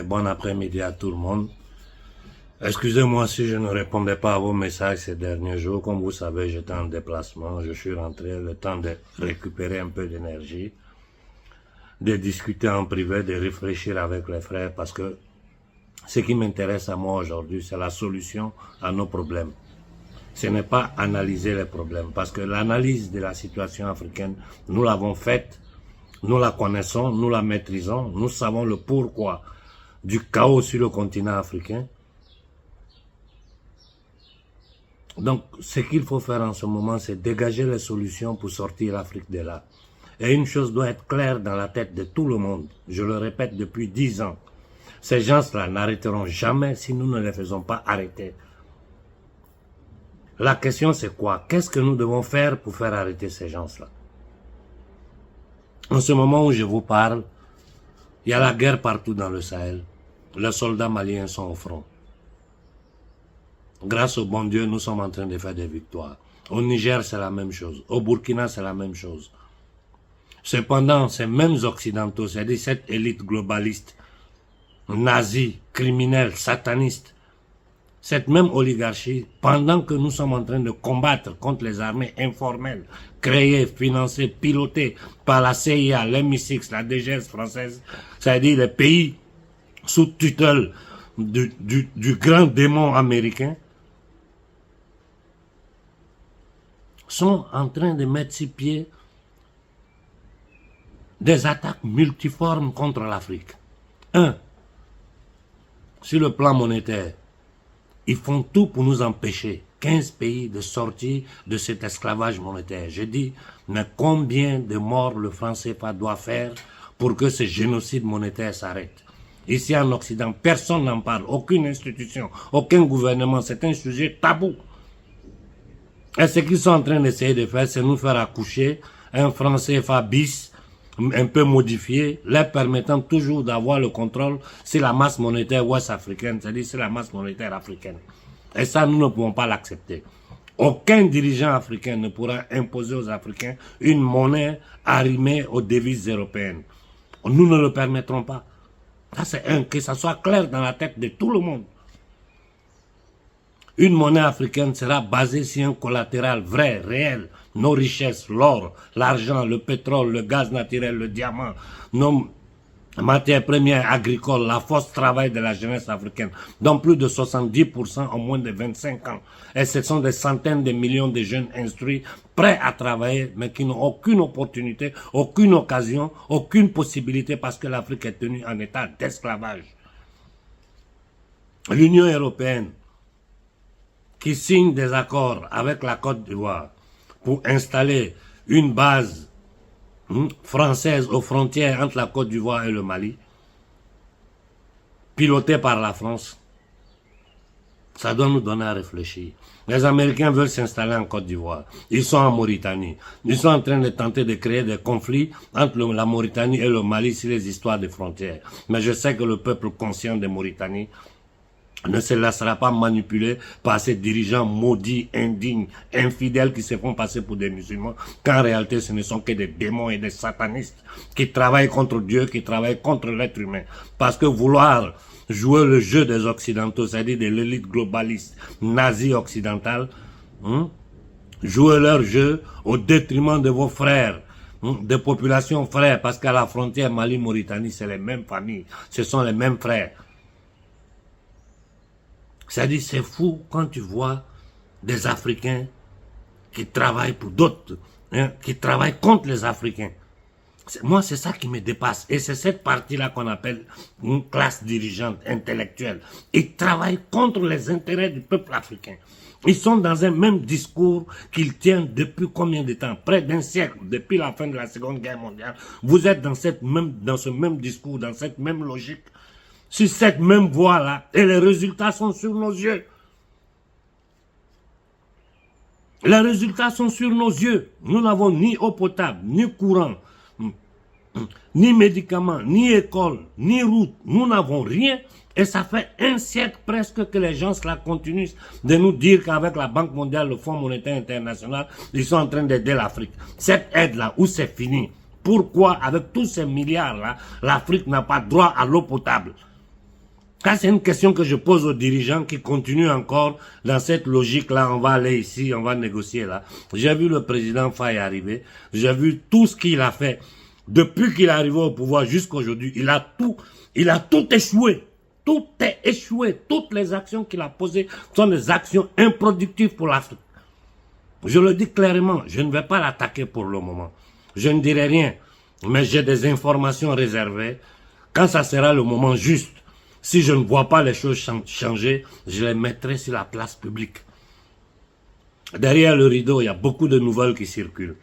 Bon après-midi à tout le monde. Excusez-moi si je ne répondais pas à vos messages ces derniers jours. Comme vous savez, j'étais en déplacement. Je suis rentré le temps de récupérer un peu d'énergie, de discuter en privé, de réfléchir avec les frères parce que ce qui m'intéresse à moi aujourd'hui, c'est la solution à nos problèmes. Ce n'est pas analyser les problèmes parce que l'analyse de la situation africaine, nous l'avons faite, nous la connaissons, nous la maîtrisons, nous savons le pourquoi du chaos sur le continent africain. Donc, ce qu'il faut faire en ce moment, c'est dégager les solutions pour sortir l'Afrique de là. Et une chose doit être claire dans la tête de tout le monde. Je le répète depuis 10 ans. Ces gens-là n'arrêteront jamais si nous ne les faisons pas arrêter. La question c'est quoi? Qu'est-ce que nous devons faire pour faire arrêter ces gens-là? En ce moment où je vous parle, il y a la guerre partout dans le Sahel. Les soldats maliens sont au front. Grâce au bon Dieu, nous sommes en train de faire des victoires. Au Niger, c'est la même chose. Au Burkina, c'est la même chose. Cependant, ces mêmes occidentaux, c'est-à-dire cette élite globaliste, nazie, criminelle, sataniste, cette même oligarchie, pendant que nous sommes en train de combattre contre les armées informelles, créées, financées, pilotées par la CIA, l'MI6, la DGS française, c'est-à-dire les pays sous tutelle du grand démon américain, sont en train de mettre sur pied des attaques multiformes contre l'Afrique. Sur le plan monétaire, ils font tout pour nous empêcher, 15 pays, de sortir de cet esclavage monétaire. Je dis, mais combien de morts le franc CFA doit faire pour que ce génocide monétaire s'arrête? Ici en Occident, personne n'en parle, aucune institution, aucun gouvernement, c'est un sujet tabou. Et ce qu'ils sont en train d'essayer de faire, c'est nous faire accoucher un franc CFA bis, un peu modifié, leur permettant toujours d'avoir le contrôle sur la masse monétaire ouest-africaine, c'est-à-dire sur la masse monétaire africaine. Et ça, nous ne pouvons pas l'accepter. Aucun dirigeant africain ne pourra imposer aux Africains une monnaie arrimée aux devises européennes. Nous ne le permettrons pas. Ça, c'est que ça soit clair dans la tête de tout le monde. Une monnaie africaine sera basée sur un collatéral vrai, réel, nos richesses, l'or, l'argent, le pétrole, le gaz naturel, le diamant, nos matières premières agricoles, la force travail de la jeunesse africaine, dont plus de 70% en moins de 25 ans. Et ce sont des centaines de millions de jeunes instruits, prêts à travailler, mais qui n'ont aucune opportunité, aucune occasion, aucune possibilité parce que l'Afrique est tenue en état d'esclavage. L'Union européenne, qui signe des accords avec la Côte d'Ivoire pour installer une base française aux frontières entre la Côte d'Ivoire et le Mali, pilotée par la France, ça doit nous donner à réfléchir. Les Américains veulent s'installer en Côte d'Ivoire. Ils sont en Mauritanie. Ils sont en train de tenter de créer des conflits entre la Mauritanie et le Mali sur les histoires de frontières. Mais je sais que le peuple conscient de Mauritanie ne se laissera pas manipuler par ces dirigeants maudits, indignes, infidèles qui se font passer pour des musulmans, qu'en réalité ce ne sont que des démons et des satanistes qui travaillent contre Dieu, qui travaillent contre l'être humain. Parce que vouloir jouer le jeu des occidentaux, c'est-à-dire de l'élite globaliste, nazie occidentale, jouer leur jeu au détriment de vos frères, des populations frères, parce qu'à la frontière Mali-Mauritanie, c'est les mêmes familles, ce sont les mêmes frères. C'est-à-dire, c'est fou quand tu vois des Africains qui travaillent pour d'autres, qui travaillent contre les Africains. Moi, c'est ça qui me dépasse. Et c'est cette partie-là qu'on appelle une classe dirigeante intellectuelle. Ils travaillent contre les intérêts du peuple africain. Ils sont dans un même discours qu'ils tiennent depuis combien de temps? Près d'un siècle, depuis la fin de la Seconde Guerre mondiale. Vous êtes dans ce même discours, dans cette même logique, sur cette même voie-là, et les résultats sont sur nos yeux. Les résultats sont sur nos yeux. Nous n'avons ni eau potable, ni courant, ni médicaments, ni école, ni route. Nous n'avons rien. Et ça fait un siècle presque que les gens cela continuent de nous dire qu'avec la Banque mondiale, le Fonds monétaire international, ils sont en train d'aider l'Afrique. Cette aide-là, où c'est fini? Pourquoi, avec tous ces milliards-là, l'Afrique n'a pas droit à l'eau potable? Ça, c'est une question que je pose aux dirigeants qui continuent encore dans cette logique-là. On va aller ici, on va négocier là. J'ai vu le président Faye arriver. J'ai vu tout ce qu'il a fait. Depuis qu'il est arrivé au pouvoir jusqu'à aujourd'hui, il a tout échoué. Tout est échoué. Toutes les actions qu'il a posées sont des actions improductives pour l'Afrique. Je le dis clairement, je ne vais pas l'attaquer pour le moment. Je ne dirai rien, mais j'ai des informations réservées. Quand ça sera le moment juste, si je ne vois pas les choses changer, je les mettrai sur la place publique. Derrière le rideau, il y a beaucoup de nouvelles qui circulent.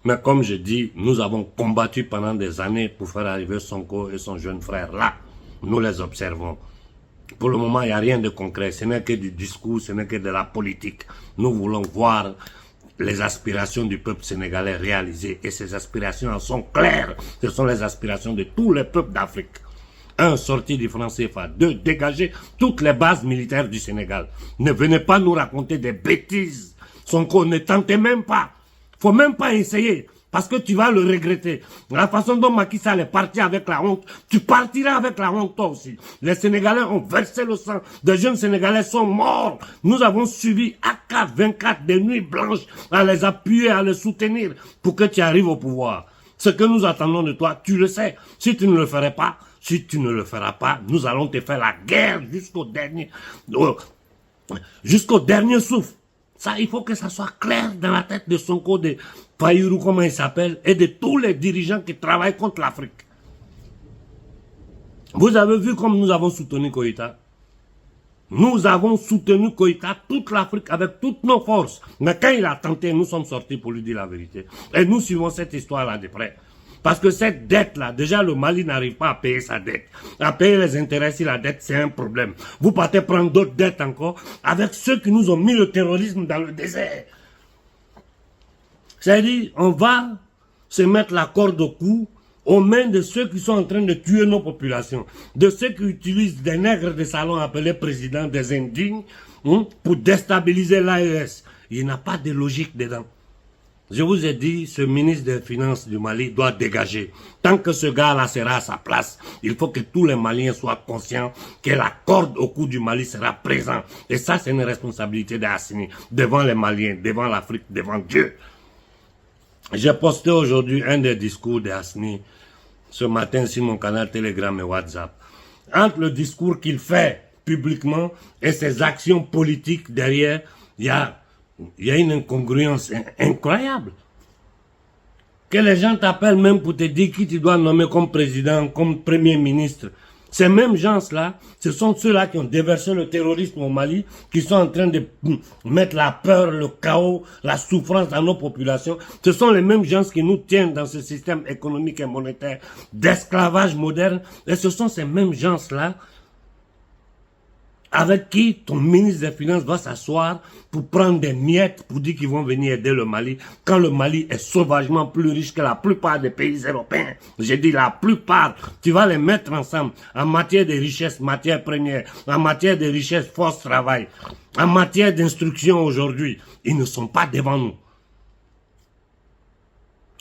Mais comme je dis, nous avons combattu pendant des années pour faire arriver Sonko et son jeune frère là. Nous les observons. Pour le moment, il n'y a rien de concret. Ce n'est que du discours, ce n'est que de la politique. Nous voulons voir les aspirations du peuple sénégalais réalisées. Et ces aspirations sont claires. Ce sont les aspirations de tous les peuples d'Afrique. 1. Sortir du franc CFA. 2. Dégager toutes les bases militaires du Sénégal. Ne venez pas nous raconter des bêtises. Sonko, ne tentez même pas. Faut même pas essayer. Parce que tu vas le regretter. La façon dont Macky Sall est parti avec la honte, tu partiras avec la honte toi aussi. Les Sénégalais ont versé le sang. Des jeunes Sénégalais sont morts. Nous avons subi AK-24 des nuits blanches à les appuyer, à les soutenir pour que tu arrives au pouvoir. Ce que nous attendons de toi, tu le sais. Si tu ne le ferais pas, si tu ne le feras pas, nous allons te faire la guerre jusqu'au dernier souffle. Ça, il faut que ça soit clair dans la tête de Sonko, de Fayulu, comment il s'appelle, et de tous les dirigeants qui travaillent contre l'Afrique. Vous avez vu comme nous avons soutenu Koïta. Nous avons soutenu Koïta, toute l'Afrique, avec toutes nos forces. Mais quand il a tenté, nous sommes sortis pour lui dire la vérité. Et nous suivons cette histoire-là de près. Parce que cette dette-là, déjà le Mali n'arrive pas à payer sa dette. À payer les intérêts si la dette, c'est un problème. Vous partez prendre d'autres dettes encore avec ceux qui nous ont mis le terrorisme dans le désert. C'est-à-dire, on va se mettre la corde au cou aux mains de ceux qui sont en train de tuer nos populations. De ceux qui utilisent des nègres de salon appelés présidents, des indignes, pour déstabiliser l'AES. Il n'y a pas de logique dedans. Je vous ai dit, ce ministre des Finances du Mali doit dégager. Tant que ce gars-là sera à sa place, il faut que tous les Maliens soient conscients que la corde au cou du Mali sera présente. Et ça, c'est une responsabilité d'Assini, devant les Maliens, devant l'Afrique, devant Dieu. J'ai posté aujourd'hui un des discours d'Assini, ce matin sur mon canal Telegram et WhatsApp. Entre le discours qu'il fait publiquement et ses actions politiques derrière, il y a une incongruence incroyable. Que les gens t'appellent même pour te dire qui tu dois nommer comme président, comme premier ministre. Ces mêmes gens-là, ce sont ceux-là qui ont déversé le terrorisme au Mali, qui sont en train de mettre la peur, le chaos, la souffrance dans nos populations. Ce sont les mêmes gens qui nous tiennent dans ce système économique et monétaire d'esclavage moderne. Et ce sont ces mêmes gens-là avec qui ton ministre des Finances va s'asseoir pour prendre des miettes pour dire qu'ils vont venir aider le Mali, quand le Mali est sauvagement plus riche que la plupart des pays européens. J'ai dit la plupart, tu vas les mettre ensemble en matière de richesse, matière première, en matière de richesse, force travail, en matière d'instruction aujourd'hui. Ils ne sont pas devant nous.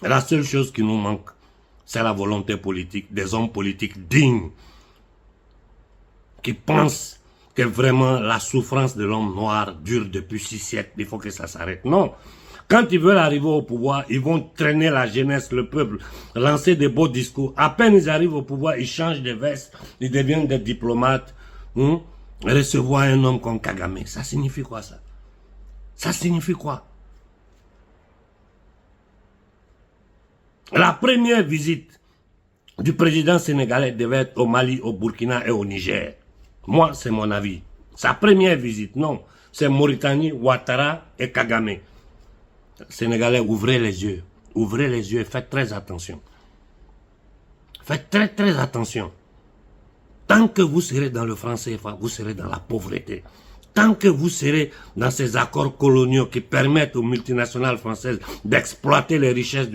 La seule chose qui nous manque, c'est la volonté politique, des hommes politiques dignes, qui pensent que vraiment la souffrance de l'homme noir dure depuis 6 siècles, il faut que ça s'arrête. Non. Quand ils veulent arriver au pouvoir, ils vont traîner la jeunesse, le peuple, lancer des beaux discours. À peine ils arrivent au pouvoir, ils changent de veste, ils deviennent des diplomates, recevoir un homme comme Kagame. Ça signifie quoi ça? Ça signifie quoi? La première visite du président sénégalais devait être au Mali, au Burkina et au Niger. Moi, c'est mon avis. Sa première visite, non. C'est Mauritanie, Ouattara et Kagame. Sénégalais, ouvrez les yeux. Ouvrez les yeux et faites très attention. Faites très très attention. Tant que vous serez dans le franc CFA, vous serez dans la pauvreté. Tant que vous serez dans ces accords coloniaux qui permettent aux multinationales françaises d'exploiter les richesses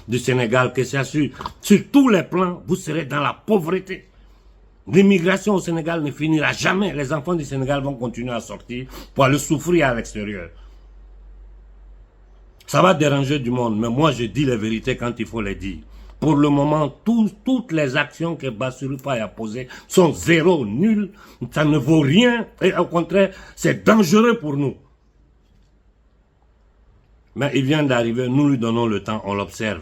du Sénégal, que c'est sur tous les plans, vous serez dans la pauvreté. L'immigration au Sénégal ne finira jamais. Les enfants du Sénégal vont continuer à sortir pour aller souffrir à l'extérieur. Ça va déranger du monde, mais moi je dis les vérités quand il faut les dire. Pour le moment, toutes les actions que Bassirou Faye a posées sont zéro, nul, ça ne vaut rien, et au contraire, c'est dangereux pour nous. Mais il vient d'arriver, nous lui donnons le temps, on l'observe.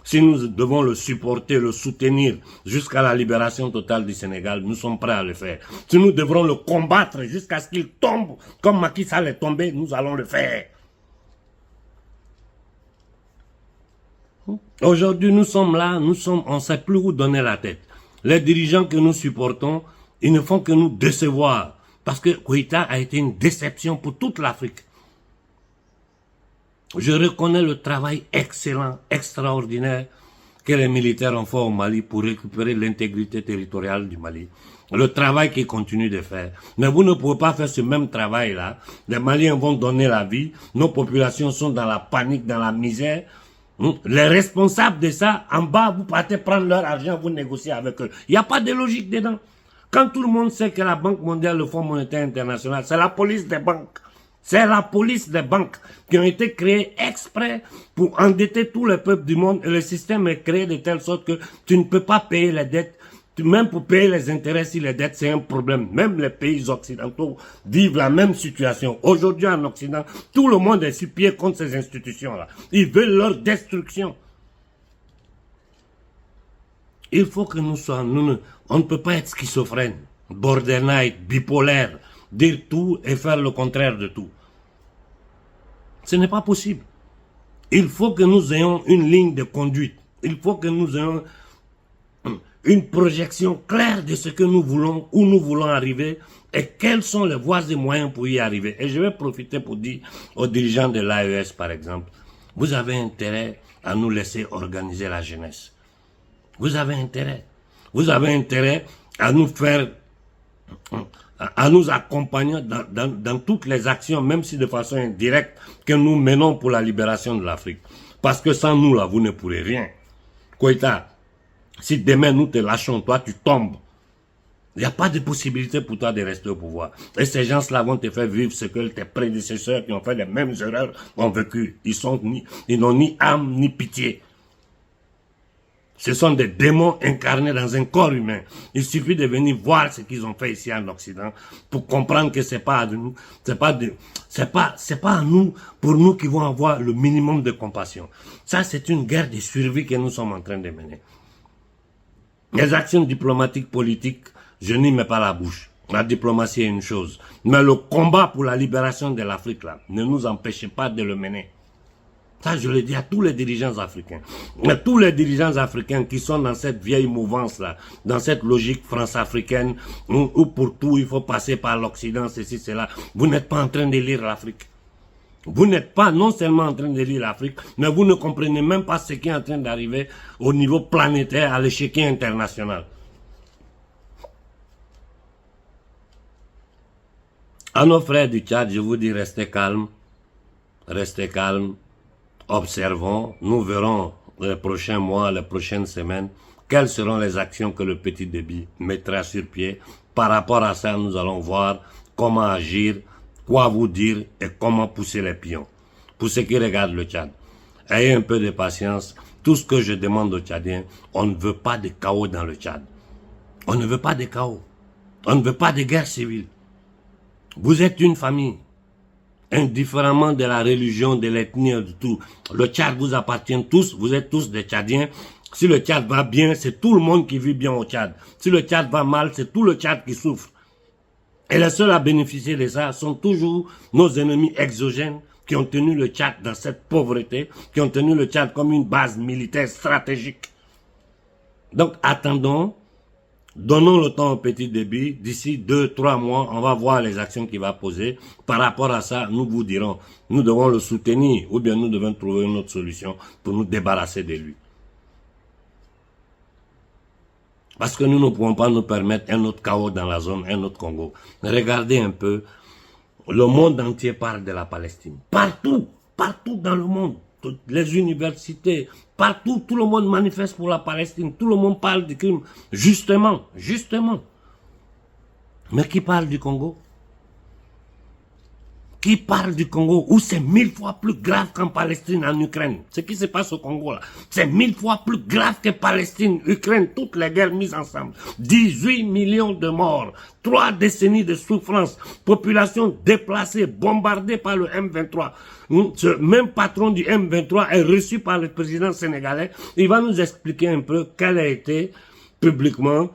Si nous devons le supporter, le soutenir jusqu'à la libération totale du Sénégal, nous sommes prêts à le faire. Si nous devrons le combattre jusqu'à ce qu'il tombe, comme Macky Sall est tombé, nous allons le faire. Aujourd'hui, nous sommes là, on ne sait plus où donner la tête. Les dirigeants que nous supportons, ils ne font que nous décevoir. Parce que Koïta a été une déception pour toute l'Afrique. Je reconnais le travail excellent, extraordinaire que les militaires ont fait au Mali pour récupérer l'intégrité territoriale du Mali. Le travail qu'ils continuent de faire. Mais vous ne pouvez pas faire ce même travail-là. Les Maliens vont donner la vie. Nos populations sont dans la panique, dans la misère. Les responsables de ça, en bas, vous partez prendre leur argent, vous négociez avec eux. Il n'y a pas de logique dedans. Quand tout le monde sait que la Banque mondiale, le Fonds monétaire international, c'est la police des banques. C'est la police des banques qui ont été créées exprès pour endetter tous les peuples du monde. Et le système est créé de telle sorte que tu ne peux pas payer les dettes. Même pour payer les intérêts, si les dettes, c'est un problème. Même les pays occidentaux vivent la même situation. Aujourd'hui, en Occident, tout le monde est sur pied contre ces institutions-là. Ils veulent leur destruction. Il faut que nous soyons... on ne peut pas être schizophrène, borderline, bipolaire, dire tout et faire le contraire de tout. Ce n'est pas possible. Il faut que nous ayons une ligne de conduite. Il faut que nous ayons une projection claire de ce que nous voulons, où nous voulons arriver et quelles sont les voies et moyens pour y arriver. Et je vais profiter pour dire aux dirigeants de l'AES, par exemple, vous avez intérêt à nous laisser organiser la jeunesse. Vous avez intérêt. Vous avez intérêt à nous faire, à nous accompagner dans toutes les actions, même si de façon indirecte, que nous menons pour la libération de l'Afrique. Parce que sans nous, là, vous ne pourrez rien. Koïta, si demain nous te lâchons, toi, tu tombes. Il n'y a pas de possibilité pour toi de rester au pouvoir. Et ces gens-là vont te faire vivre ce que tes prédécesseurs qui ont fait les mêmes erreurs ont vécu. Ils n'ont ni âme, ni pitié. Ce sont des démons incarnés dans un corps humain. Il suffit de venir voir ce qu'ils ont fait ici en Occident pour comprendre que c'est pas à nous, c'est pas à nous, pour nous qui vont avoir le minimum de compassion. Ça, c'est une guerre de survie que nous sommes en train de mener. Les actions diplomatiques, politiques, je n'y mets pas la bouche. La diplomatie est une chose. Mais le combat pour la libération de l'Afrique, là, ne nous empêchez pas de le mener. Ça, je le dis à tous les dirigeants africains. Mais tous les dirigeants africains qui sont dans cette vieille mouvance-là, dans cette logique france-africaine, où pour tout, il faut passer par l'Occident, ceci, cela. Vous n'êtes pas en train de lire l'Afrique. Vous n'êtes pas non seulement en train de lire l'Afrique, mais vous ne comprenez même pas ce qui est en train d'arriver au niveau planétaire, à l'échiquier international. À nos frères du Tchad, je vous dis, restez calmes, observons, nous verrons les prochains mois, les prochaines semaines, quelles seront les actions que le petit débit mettra sur pied. Par rapport à ça, nous allons voir comment agir, quoi vous dire et comment pousser les pions. Pour ceux qui regardent le Tchad, ayez un peu de patience. Tout ce que je demande aux Tchadiens, on ne veut pas de chaos dans le Tchad. On ne veut pas de chaos. On ne veut pas de guerre civile. Vous êtes une famille. Indifféremment de la religion, de l'ethnie, de tout. Le Tchad vous appartient tous, vous êtes tous des Tchadiens. Si le Tchad va bien, c'est tout le monde qui vit bien au Tchad. Si le Tchad va mal, c'est tout le Tchad qui souffre. Et les seuls à bénéficier de ça sont toujours nos ennemis exogènes qui ont tenu le Tchad dans cette pauvreté, qui ont tenu le Tchad comme une base militaire stratégique. Donc attendons, donnons le temps au petit débit, d'ici 2-3 mois, on va voir les actions qu'il va poser. Par rapport à ça, nous vous dirons, nous devons le soutenir ou bien nous devons trouver une autre solution pour nous débarrasser de lui. Parce que nous ne pouvons pas nous permettre un autre chaos dans la zone, un autre Congo. Regardez un peu, le monde entier parle de la Palestine. Partout, partout dans le monde, toutes les universités, partout, tout le monde manifeste pour la Palestine. Tout le monde parle du crime. Justement. Mais qui parle du Congo? qui parle du Congo, où c'est 1000 fois plus grave qu'en Palestine, en Ukraine. Ce qui se passe au Congo, là, c'est 1000 fois plus grave que Palestine, Ukraine, toutes les guerres mises ensemble. 18 millions de morts, 3 décennies de souffrance, population déplacée, bombardée par le M23. Ce même patron du M23 est reçu par le président sénégalais. Il va nous expliquer un peu quel a été, publiquement,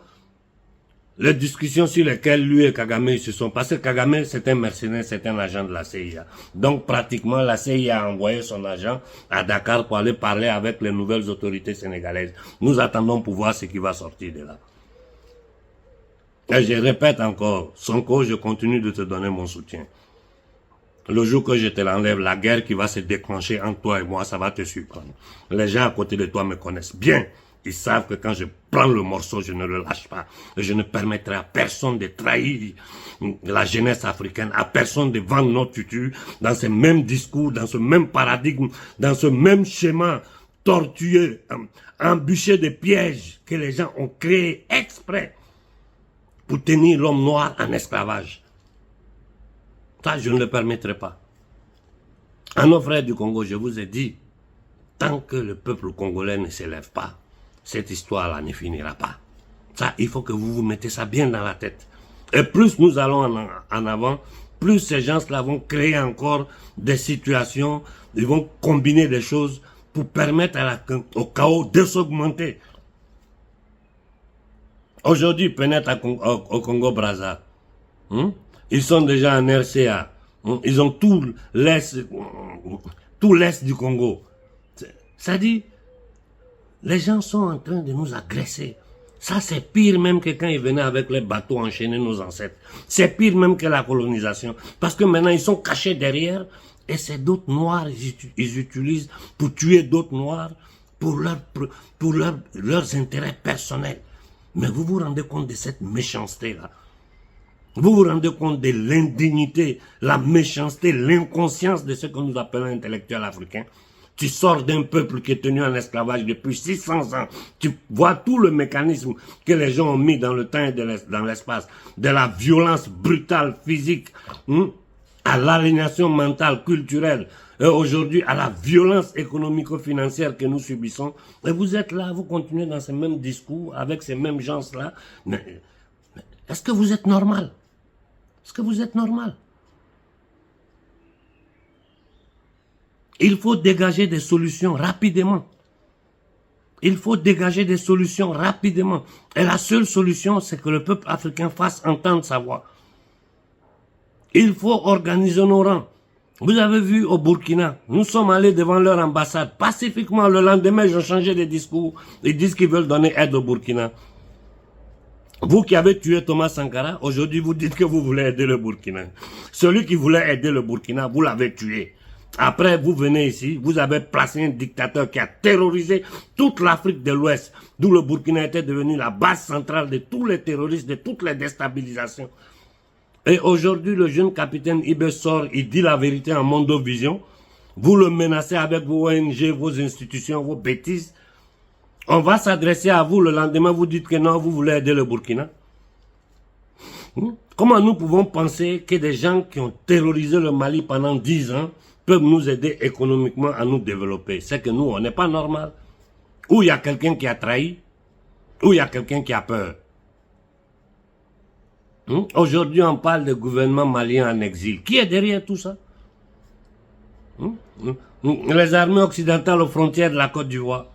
les discussions sur lesquelles lui et Kagame se sont passées. Kagame, c'est un mercenaire, c'est un agent de la CIA. Donc, pratiquement, la CIA a envoyé son agent à Dakar pour aller parler avec les nouvelles autorités sénégalaises. Nous attendons pour voir ce qui va sortir de là. Et je répète encore, Sonko, je continue de te donner mon soutien. Le jour que je te l'enlève, la guerre qui va se déclencher entre toi et moi, ça va te surprendre. Les gens à côté de toi me connaissent bien. Ils savent que quand je prends le morceau, je ne le lâche pas. Et je ne permettrai à personne de trahir la jeunesse africaine, à personne de vendre notre tutu dans ce même discours, dans ce même paradigme, dans ce même schéma tortueux, embûché de pièges que les gens ont créés exprès pour tenir l'homme noir en esclavage. Ça, je ne le permettrai pas. À nos frères du Congo, je vous ai dit, tant que le peuple congolais ne s'élève pas, cette histoire-là ne finira pas. Ça, il faut que vous vous mettez ça bien dans la tête. Et plus nous allons en avant, plus ces gens-là vont créer encore des situations, ils vont combiner des choses pour permettre au chaos de s'augmenter. Aujourd'hui, peut-être au Congo-Brazza, ils sont déjà en RCA, ils ont tout l'Est du Congo. Ça dit, les gens sont en train de nous agresser. Ça, c'est pire même que quand ils venaient avec les bateaux enchaîner nos ancêtres. C'est pire même que la colonisation. Parce que maintenant, ils sont cachés derrière et c'est d'autres noirs, ils utilisent pour tuer d'autres noirs pour leurs intérêts personnels. Mais vous vous rendez compte de cette méchanceté-là? Vous vous rendez compte de l'indignité, la méchanceté, l'inconscience de ce que nous appelons intellectuels africains? Tu sors d'un peuple qui est tenu en esclavage depuis 600 ans. Tu vois tout le mécanisme que les gens ont mis dans le temps et dans l'espace. De la violence brutale, physique, à l'aliénation mentale, culturelle, et aujourd'hui à la violence économico-financière que nous subissons. Et vous êtes là, vous continuez dans ce même discours, avec ces mêmes gens-là. Mais est-ce que vous êtes normal? Est-ce que vous êtes normal? Il faut dégager des solutions rapidement. Il faut dégager des solutions rapidement. Et la seule solution, c'est que le peuple africain fasse entendre sa voix. Il faut organiser nos rangs. Vous avez vu au Burkina, nous sommes allés devant leur ambassade. Pacifiquement, le lendemain, ils ont changé de discours. Ils disent qu'ils veulent donner aide au Burkina. Vous qui avez tué Thomas Sankara, aujourd'hui, vous dites que vous voulez aider le Burkina. Celui qui voulait aider le Burkina, vous l'avez tué. Après, vous venez ici, vous avez placé un dictateur qui a terrorisé toute l'Afrique de l'Ouest, d'où le Burkina était devenu la base centrale de tous les terroristes, de toutes les déstabilisations. Et aujourd'hui, le jeune capitaine Ibe sort, il dit la vérité en Mondovision. Vous le menacez avec vos ONG, vos institutions, vos bêtises. On va s'adresser à vous, le lendemain, vous dites que non, vous voulez aider le Burkina. Comment nous pouvons penser que des gens qui ont terrorisé le Mali pendant 10 ans peuvent nous aider économiquement à nous développer? C'est que nous, on n'est pas normal. Ou il y a quelqu'un qui a trahi, ou il y a quelqu'un qui a peur. Aujourd'hui, on parle de gouvernement malien en exil. Qui est derrière tout ça? Les armées occidentales aux frontières de la Côte d'Ivoire.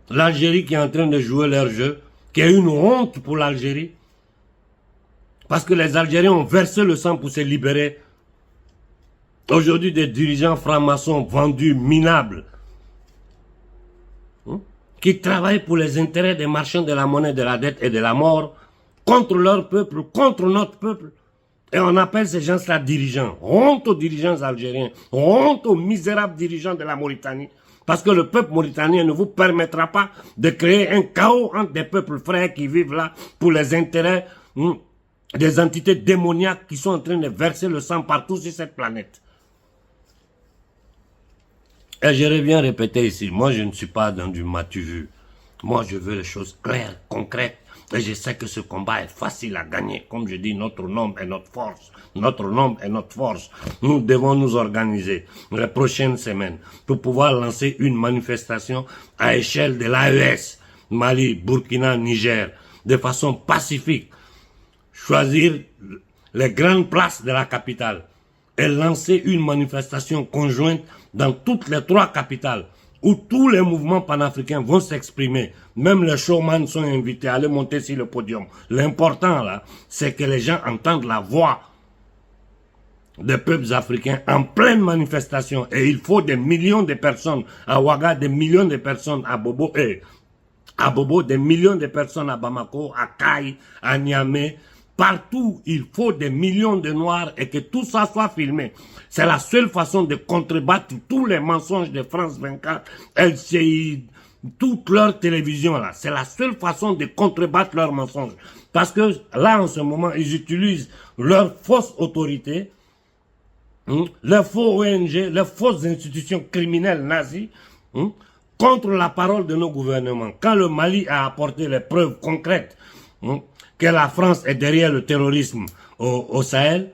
L'Algérie qui est en train de jouer leur jeu, qui est une honte pour l'Algérie. Parce que les Algériens ont versé le sang pour se libérer. Aujourd'hui, des dirigeants francs-maçons vendus, minables, qui travaillent pour les intérêts des marchands de la monnaie, de la dette et de la mort, contre leur peuple, contre notre peuple. Et on appelle ces gens-là dirigeants. Honte aux dirigeants algériens, honte aux misérables dirigeants de la Mauritanie. Parce que le peuple mauritanien ne vous permettra pas de créer un chaos entre des peuples frères qui vivent là pour les intérêts des entités démoniaques qui sont en train de verser le sang partout sur cette planète. Et je reviens répéter ici, moi je ne suis pas dans du matu-vu. Moi je veux les choses claires, concrètes. Et je sais que ce combat est facile à gagner. Comme je dis, notre nombre est notre force. Notre nombre est notre force. Nous devons nous organiser les prochaines semaines pour pouvoir lancer une manifestation à échelle de l'AES, Mali, Burkina, Niger, de façon pacifique. Choisir les grandes places de la capitale et lancer une manifestation conjointe dans toutes les 3 capitales où tous les mouvements panafricains vont s'exprimer. Même les showman sont invités à aller monter sur le podium. L'important là, c'est que les gens entendent la voix des peuples africains en pleine manifestation. Et il faut des millions de personnes à Ouaga, des millions de personnes à Bobo, des millions de personnes à Bamako, à Kaï, à Niamey. Partout, il faut des millions de Noirs et que tout ça soit filmé. C'est la seule façon de contrebattre tous les mensonges de France 24, LCI, toute leur télévision là. C'est la seule façon de contrebattre leurs mensonges. Parce que là, en ce moment, ils utilisent leur fausse autorité, leurs faux ONG, leurs fausses institutions criminelles nazies, contre la parole de nos gouvernements. Quand le Mali a apporté les preuves concrètes, que la France est derrière le terrorisme au Sahel,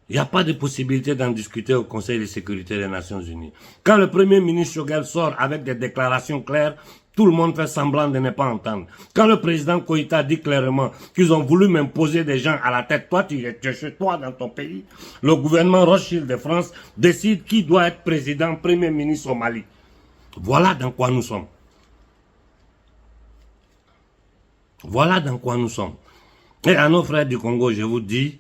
il n'y a pas de possibilité d'en discuter au Conseil de sécurité des Nations Unies. Quand le Premier ministre Choguel sort avec des déclarations claires, tout le monde fait semblant de ne pas entendre. Quand le président Koïta dit clairement qu'ils ont voulu m'imposer des gens à la tête, toi tu es chez toi dans ton pays, le gouvernement Rothschild de France décide qui doit être président, Premier ministre au Mali. Voilà dans quoi nous sommes. Voilà dans quoi nous sommes. Et à nos frères du Congo, je vous dis,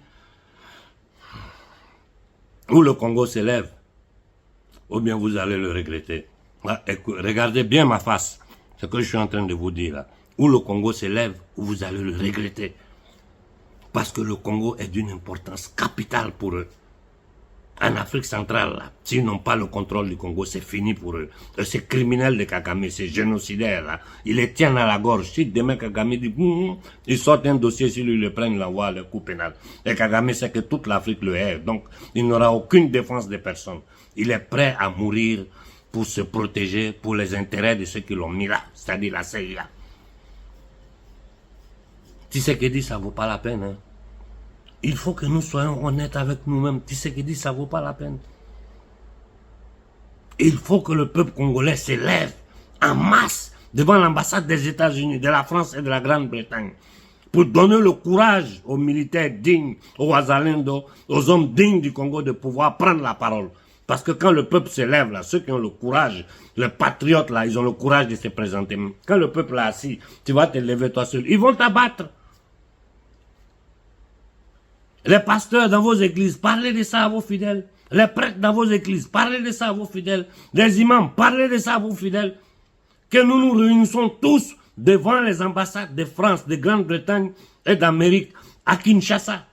où le Congo s'élève, ou bien vous allez le regretter. Regardez bien ma face, ce que je suis en train de vous dire là. Où le Congo s'élève, ou vous allez le regretter. Parce que le Congo est d'une importance capitale pour eux. En Afrique centrale, s'ils n'ont pas le contrôle du Congo, c'est fini pour eux. Et ces criminels de Kagame, ces génocidaires là, ils les tiennent à la gorge. Si demain Kagame dit, ils sortent un dossier, si lui, ils le prennent, l'envoient à le coup pénal. Et Kagame sait que toute l'Afrique le hait. Donc, il n'aura aucune défense de personne. Il est prêt à mourir pour se protéger, pour les intérêts de ceux qui l'ont mis là, c'est-à-dire la CIA. Tshisekedi, ça vaut pas la peine, hein. Il faut que nous soyons honnêtes avec nous-mêmes. Tshisekedi, ça vaut pas la peine. Il faut que le peuple congolais s'élève en masse devant l'ambassade des États-Unis, de la France et de la Grande-Bretagne pour donner le courage aux militaires dignes, aux Wazalendo, aux hommes dignes du Congo de pouvoir prendre la parole. Parce que quand le peuple s'élève, là, ceux qui ont le courage, les patriotes, là, ils ont le courage de se présenter. Quand le peuple est assis, tu vas te lever toi seul, ils vont t'abattre. Les pasteurs dans vos églises, parlez de ça à vos fidèles. Les prêtres dans vos églises, parlez de ça à vos fidèles. Les imams, parlez de ça à vos fidèles. Que nous nous réunissons tous devant les ambassades de France, de Grande-Bretagne et d'Amérique à Kinshasa.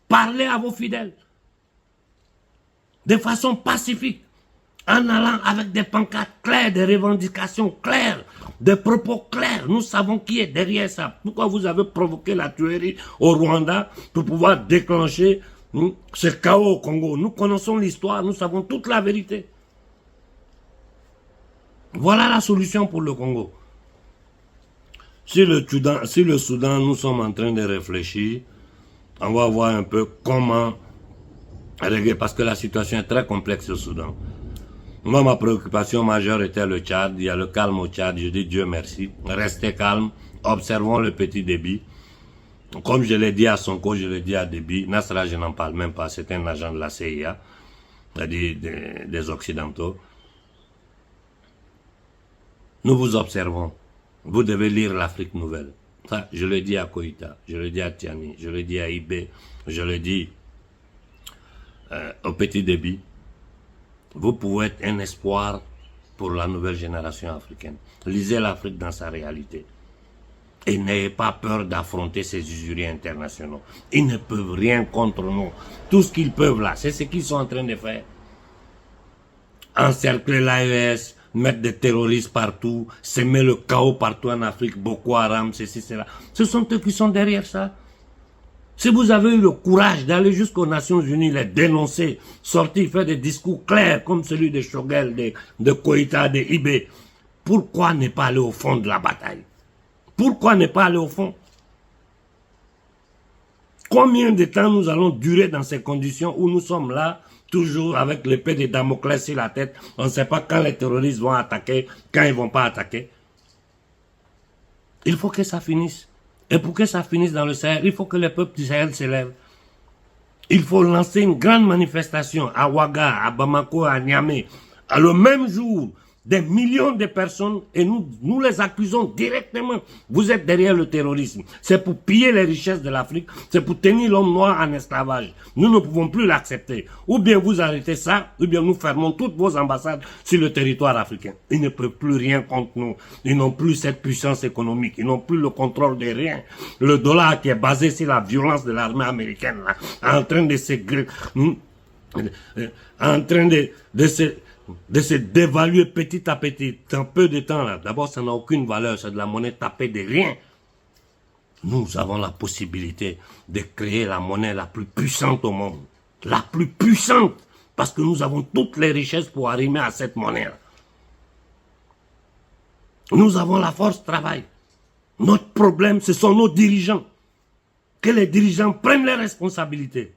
Parlez à vos fidèles. De façon pacifique. En allant avec des pancartes claires, des revendications claires, des propos clairs. Nous savons qui est derrière ça. Pourquoi vous avez provoqué la tuerie au Rwanda pour pouvoir déclencher ce chaos au Congo. Nous connaissons l'histoire, nous savons toute la vérité. Voilà la solution pour le Congo. Si le Soudan, nous sommes en train de réfléchir, on va voir un peu comment régler, parce que la situation est très complexe au Soudan. Moi, ma préoccupation majeure était le Tchad. Il y a le calme au Tchad. Je dis Dieu merci. Restez calme. Observons le petit Déby. Comme je l'ai dit à Sonko, je l'ai dit à Déby. Nasra, je n'en parle même pas. C'est un agent de la CIA, c'est-à-dire des Occidentaux. Nous vous observons. Vous devez lire l'Afrique nouvelle. Ça, je le dis à Koïta, je le dis à Tiani, je le dis à Ibé, je le dis au petit Déby. Vous pouvez être un espoir pour la nouvelle génération africaine. Lisez l'Afrique dans sa réalité. Et n'ayez pas peur d'affronter ces usuriers internationaux. Ils ne peuvent rien contre nous. Tout ce qu'ils peuvent là, c'est ce qu'ils sont en train de faire. Encercler l'AES, mettre des terroristes partout, semer le chaos partout en Afrique, Boko Haram, ceci, cela. Ce sont eux qui sont derrière ça. Si vous avez eu le courage d'aller jusqu'aux Nations Unies, les dénoncer, sortir, faire des discours clairs comme celui de Choguel, de Koïta, de Ibé, pourquoi ne pas aller au fond de la bataille? Pourquoi ne pas aller au fond? Combien de temps nous allons durer dans ces conditions où nous sommes là, toujours avec l'épée de Damoclès sur la tête? On ne sait pas quand les terroristes vont attaquer, quand ils ne vont pas attaquer. Il faut que ça finisse. Et pour que ça finisse dans le Sahel, il faut que les peuples du Sahel s'élèvent. Il faut lancer une grande manifestation à Ouaga, à Bamako, à Niamey, à le même jour. Des millions de personnes et nous les accusons directement. Vous êtes derrière le terrorisme. C'est pour piller les richesses de l'Afrique. C'est pour tenir l'homme noir en esclavage. Nous ne pouvons plus l'accepter. Ou bien vous arrêtez ça, ou bien nous fermons toutes vos ambassades sur le territoire africain. Ils ne peuvent plus rien contre nous. Ils n'ont plus cette puissance économique. Ils n'ont plus le contrôle de rien. Le dollar qui est basé sur la violence de l'armée américaine, là, en train de se dévaluer petit à petit, dans peu de temps là. D'abord, ça n'a aucune valeur, c'est de la monnaie tapée de rien. Nous avons la possibilité de créer la monnaie la plus puissante au monde. La plus puissante, parce que nous avons toutes les richesses pour arriver à cette monnaie là. Nous avons la force travail. Notre problème, ce sont nos dirigeants. Que les dirigeants prennent les responsabilités.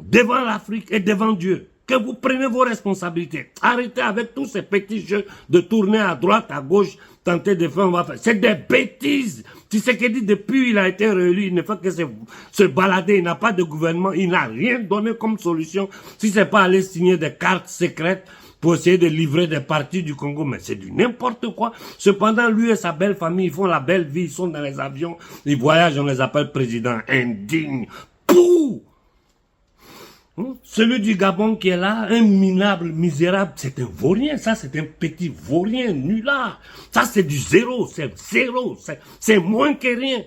Devant l'Afrique et devant Dieu. Que vous prenez vos responsabilités. Arrêtez avec tous ces petits jeux de tourner à droite, à gauche, tenter de faire, on va faire. C'est des bêtises. Tu sais qu'il dit depuis il a été réélu, il ne fait que se balader, il n'a pas de gouvernement, il n'a rien donné comme solution. Si c'est pas aller signer des cartes secrètes pour essayer de livrer des parties du Congo, mais c'est du n'importe quoi. Cependant, lui et sa belle famille, ils font la belle vie, ils sont dans les avions, ils voyagent, on les appelle présidents indignes. Pouh! Celui du Gabon qui est là, un minable, misérable, c'est un vaurien, ça c'est un petit vaurien, nulard. Ça c'est du zéro, c'est moins que rien.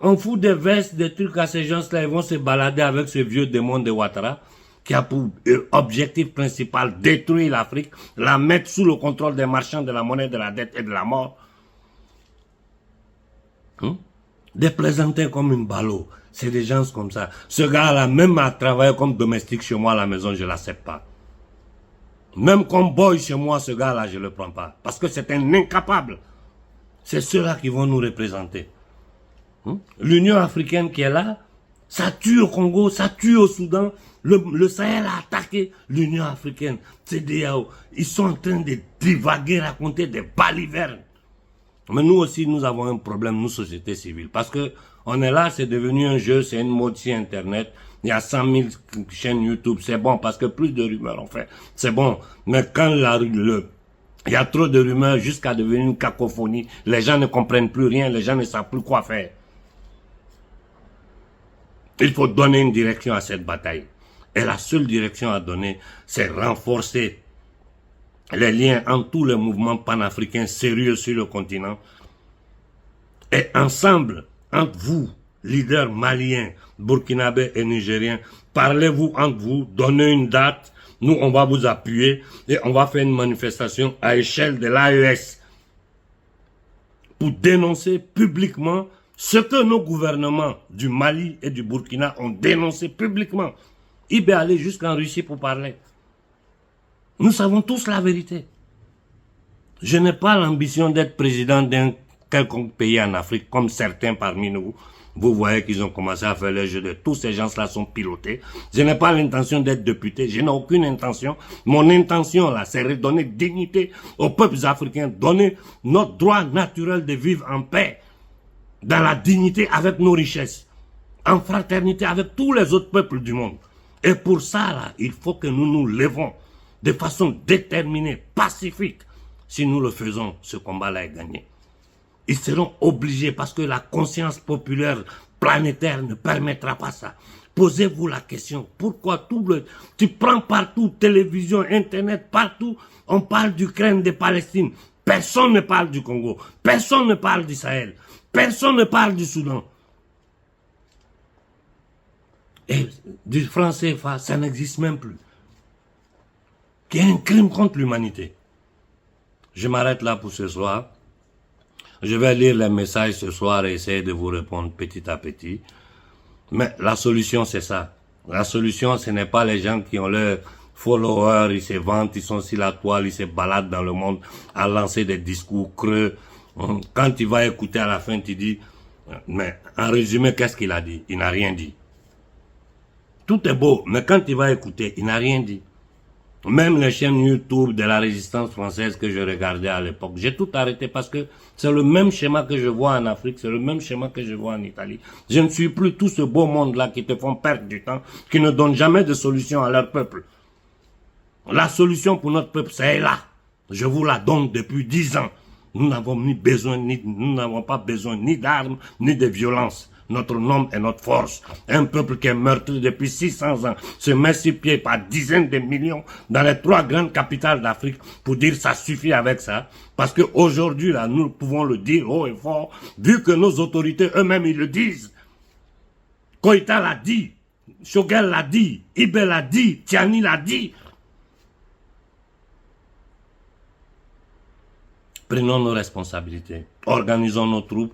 On fout des vestes, des trucs à ces gens-là, ils vont se balader avec ce vieux démon de Ouattara, qui a pour objectif principal détruire l'Afrique, la mettre sous le contrôle des marchands de la monnaie, de la dette et de la mort. Des plaisantins comme une ballot. C'est des gens comme ça. Ce gars-là, même à travailler comme domestique chez moi à la maison, je ne l'accepte pas. Même comme boy chez moi, ce gars-là, je ne le prends pas. Parce que c'est un incapable. C'est ceux-là qui vont nous représenter. L'Union africaine qui est là, ça tue au Congo, ça tue au Soudan. Le Sahel a attaqué l'Union africaine. CEDEAO. Ils sont en train de divaguer, raconter des balivernes. Mais nous aussi, nous avons un problème, nous, société civile. Parce que on est là, c'est devenu un jeu, c'est une mode sur Internet. Il y a 100 000 chaînes YouTube, c'est bon, parce que plus de rumeurs on fait. C'est bon. Mais quand il y a trop de rumeurs jusqu'à devenir une cacophonie, les gens ne comprennent plus rien, les gens ne savent plus quoi faire. Il faut donner une direction à cette bataille. Et la seule direction à donner, c'est renforcer les liens entre tous les mouvements panafricains sérieux sur le continent. Et ensemble, entre vous, leaders maliens, burkinabés et nigériens, parlez-vous entre vous, donnez une date, nous on va vous appuyer et on va faire une manifestation à échelle de l'AES pour dénoncer publiquement ce que nos gouvernements du Mali et du Burkina ont dénoncé publiquement. Il peut aller jusqu'en Russie pour parler. Nous savons tous la vérité. Je n'ai pas l'ambition d'être président d'un quelconque pays en Afrique, comme certains parmi nous. Vous voyez qu'ils ont commencé à faire le jeu de tous ces gens-là sont pilotés. Je n'ai pas l'intention d'être député, je n'ai aucune intention. Mon intention, là, c'est redonner dignité aux peuples africains, donner notre droit naturel de vivre en paix, dans la dignité avec nos richesses, en fraternité avec tous les autres peuples du monde. Et pour ça, là, il faut que nous nous levons de façon déterminée, pacifique. Si nous le faisons, ce combat-là est gagné. Ils seront obligés parce que la conscience populaire planétaire ne permettra pas ça. Posez-vous la question, pourquoi tu prends partout, télévision, internet, partout, on parle d'Ukraine, de Palestine. Personne ne parle du Congo, personne ne parle du Sahel, personne ne parle du Soudan. Et du franc CFA, ça n'existe même plus. Qui est un crime contre l'humanité. Je m'arrête là pour ce soir. Je vais lire les messages ce soir et essayer de vous répondre petit à petit. Mais la solution, c'est ça. La solution, ce n'est pas les gens qui ont leurs followers, ils se vantent, ils sont sur la toile, ils se baladent dans le monde à lancer des discours creux. Quand tu vas écouter à la fin, tu dis, Mais en résumé, qu'est-ce qu'il a dit? Il n'a rien dit. Tout est beau, mais quand il va écouter, il n'a rien dit. Même les chaînes YouTube de la résistance française que je regardais à l'époque, j'ai tout arrêté parce que c'est le même schéma que je vois en Afrique, c'est le même schéma que je vois en Italie. Je ne suis plus tout ce beau monde-là qui te font perdre du temps, qui ne donnent jamais de solution à leur peuple. La solution pour notre peuple, c'est là. Je vous la donne depuis 10 ans. Nous n'avons pas besoin ni d'armes, ni de violence. Notre nom et notre force. Un peuple qui est meurtri depuis 600 ans se met sur pied par dizaines de millions dans les 3 grandes capitales d'Afrique pour dire ça suffit avec ça. Parce qu'aujourd'hui, là, nous pouvons le dire haut et fort, vu que nos autorités eux-mêmes, ils le disent. Koïta l'a dit, Choguel l'a dit, Ibé l'a dit, Tiani l'a dit. Prenons nos responsabilités, organisons nos troupes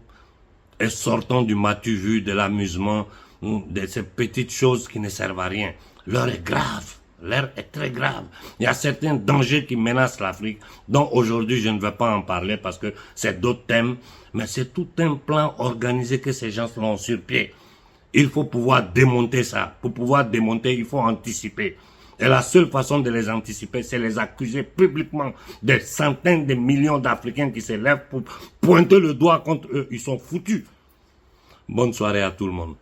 et sortons du matu-vu, de l'amusement, de ces petites choses qui ne servent à rien. L'heure est grave, l'heure est très grave. Il y a certains dangers qui menacent l'Afrique, dont aujourd'hui je ne vais pas en parler parce que c'est d'autres thèmes, mais c'est tout un plan organisé que ces gens sont sur pied. Il faut pouvoir démonter ça. Pour pouvoir démonter, il faut anticiper. Et la seule façon de les anticiper, c'est les accuser publiquement des centaines de millions d'Africains qui se lèvent pour pointer le doigt contre eux. Ils sont foutus. Bonne soirée à tout le monde.